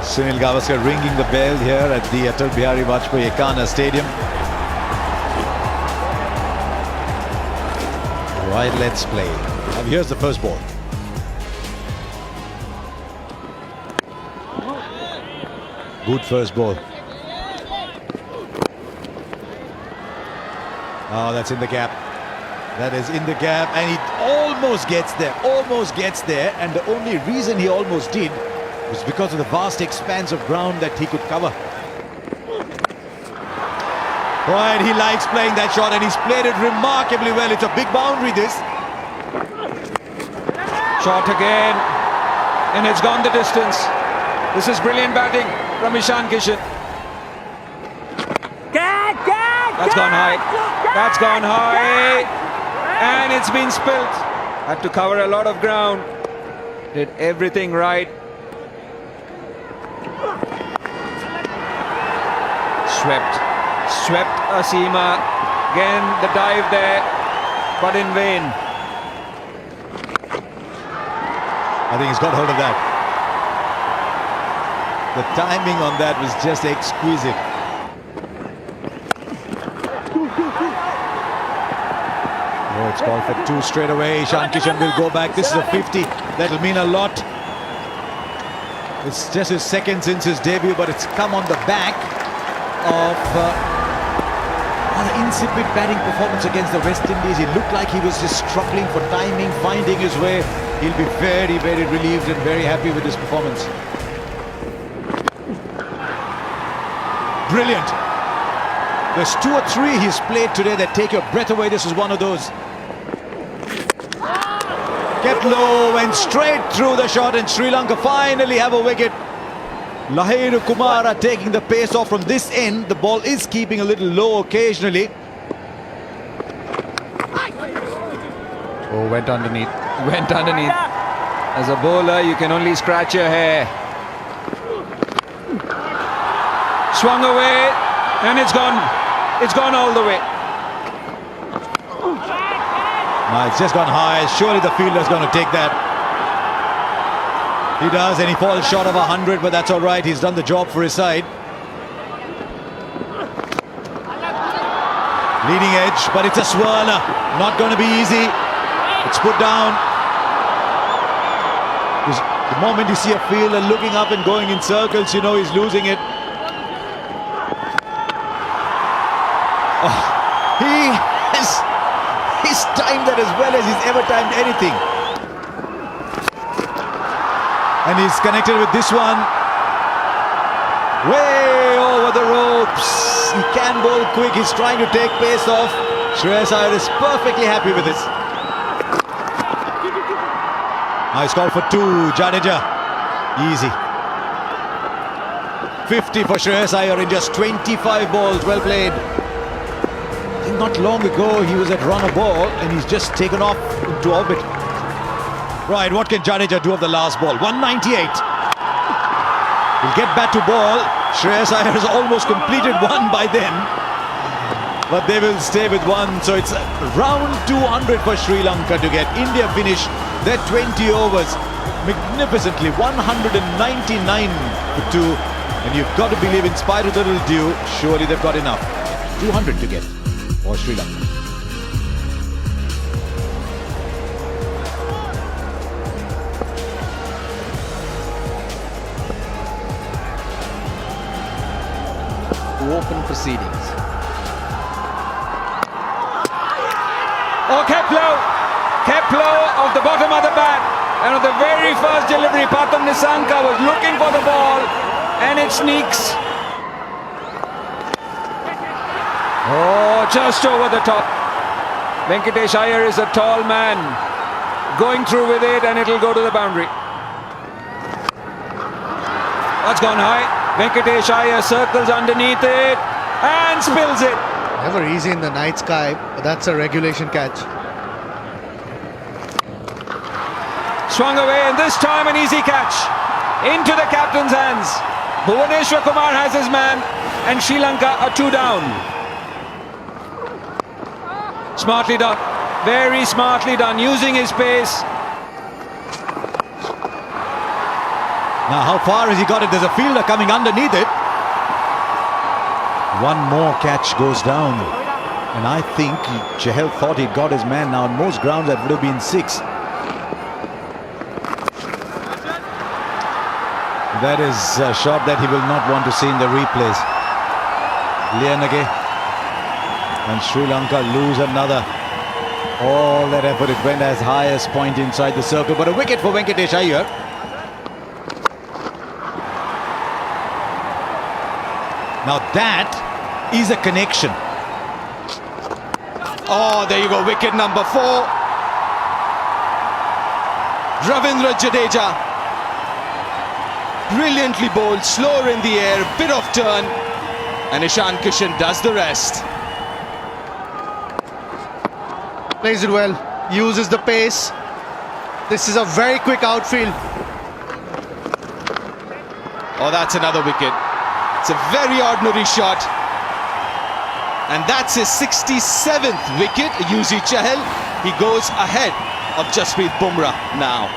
Sunil Gavaskar ringing the bell here at the Atal Bihari Vajpayee Ekana Stadium. Right, let's play. And here's the first ball. Good first ball. Oh, that's in the gap. That is in the gap, and he almost gets there. And the only reason he almost did was because of the vast expanse of ground that he could cover. Right, he likes playing that shot, and he's played it remarkably well. It's a big boundary, this. Shot again, and it's gone the distance. This is brilliant batting from Ishan Kishan. That's gone high. That's gone high. And it's been spilt. Had to cover a lot of ground. Did everything right. Swept Asima. Again, the dive there, but in vain. I think he's got hold of that. The timing on that was just exquisite. Oh, it's called for 2 straight away. Ishan Kishan will go back. This is a 50. That'll mean a lot. It's just his second since his debut, but it's come on the back of an insipid batting performance against the West Indies. He looked like he was just struggling for timing, finding his way. He'll be very, very relieved and very happy with this performance. Brilliant. There's 2 or 3 he's played today that take your breath away. This is one of those. Kept low, went straight through the shot, and Sri Lanka finally have a wicket. Lahiru Kumara taking the pace off from this end. The ball is keeping a little low occasionally. Oh, went underneath. As a bowler, you can only scratch your hair. Swung away, and it's gone. It's gone all the way. No, it's just gone high. Surely the fielder's going to take that. He does, and he falls short of 100, but that's all right. He's done the job for his side. Leading edge, but it's a swirler. Not going to be easy. It's put down. The moment you see a fielder looking up and going in circles, you know he's losing it. Oh, he's timed that as well as he's ever timed anything. And he's connected with this one. Way over the ropes. He can bowl quick. He's trying to take pace off. Shreyas Iyer is perfectly happy with this. Nice call for 2. Jadeja. Easy. 50 for Shreyas Iyer in just 25 balls. Well played. I think not long ago he was at run a ball and he's just taken off into orbit. Right, what can Jadeja do of the last ball? 198. He'll get back to ball. Shreyas Iyer has almost completed 1 by then. But they will stay with 1. So it's round 200 for Sri Lanka to get. India finish their 20 overs magnificently. 199 for 2. And you've got to believe, in spite of the little dew, surely they've got enough. 200 to get for Sri Lanka. Open proceedings. Oh, Kepler off the bottom of the bat, and on the very first delivery, Pathum Nissanka was looking for the ball, and it sneaks. Oh, just over the top. Venkatesh Iyer is a tall man, going through with it, and it'll go to the boundary. That's gone high. Venkatesh Iyer circles underneath it and spills it. Never easy in the night sky, but that's a regulation catch. Swung away, and this time an easy catch into the captain's hands. Bhuvaneshwar Kumar has his man, and Sri Lanka are 2 down. Smartly done, very smartly done, using his pace. Now, how far has he got it? There's a fielder coming underneath it. One more catch goes down. And I think Chahal thought he'd got his man. Now, on most grounds, that would have been 6. That is a shot that he will not want to see in the replays. Liyanage and Sri Lanka lose another. All that effort, it went as high as point inside the circle. But a wicket for Venkatesh Iyer. Now that is a connection. Oh, there you go, wicket number 4. Ravindra Jadeja. Brilliantly bowled, slower in the air, bit of turn. And Ishan Kishan does the rest. Plays it well, uses the pace. This is a very quick outfield. Oh, that's another wicket. It's a very ordinary shot. And that's his 67th wicket. Yuzi Chahal, he goes ahead of Jasprit Bumrah now.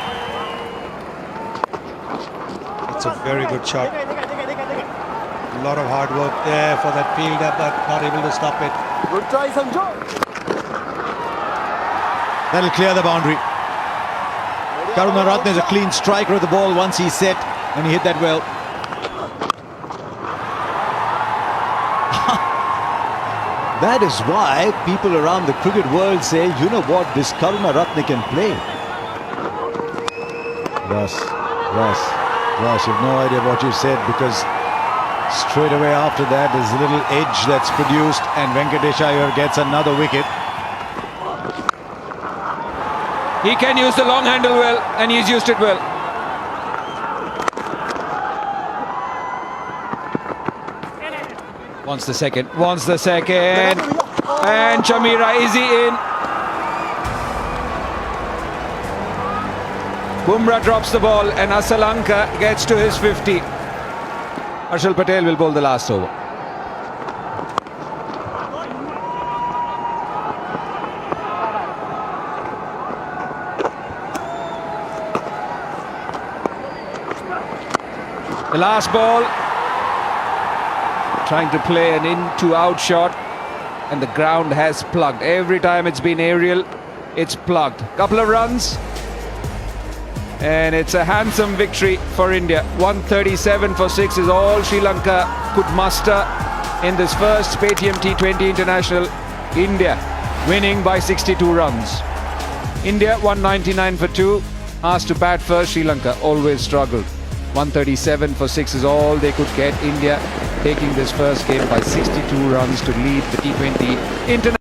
It's a very good shot. A lot of hard work there for that fielder, but not able to stop it. Good try, Sanju. That'll clear the boundary. Karunaratne is a clean striker of the ball once he's set, and he hit that well. That is why people around the cricket world say, you know what, this Karunaratne can play. Russ, you've no idea what you said, because straight away after that there's a little edge that's produced, and Venkatesh Iyer gets another wicket. He can use the long handle well, and he's used it well. Wants the second, and Chamira, is he in? Bumrah drops the ball, and Asalanka gets to his 50. Harshal Patel will bowl the last over. The last ball, trying to play an in-to-out shot, and the ground has plugged. Every time it's been aerial, it's plugged. Couple of runs, and it's a handsome victory for India. 137 for 6 is all Sri Lanka could muster in this first Paytm T20 International. India winning by 62 runs. India 199 for 2, asked to bat first. Sri Lanka always struggled. 137 for 6 is all they could get. India taking this first game by 62 runs to lead the T20 International.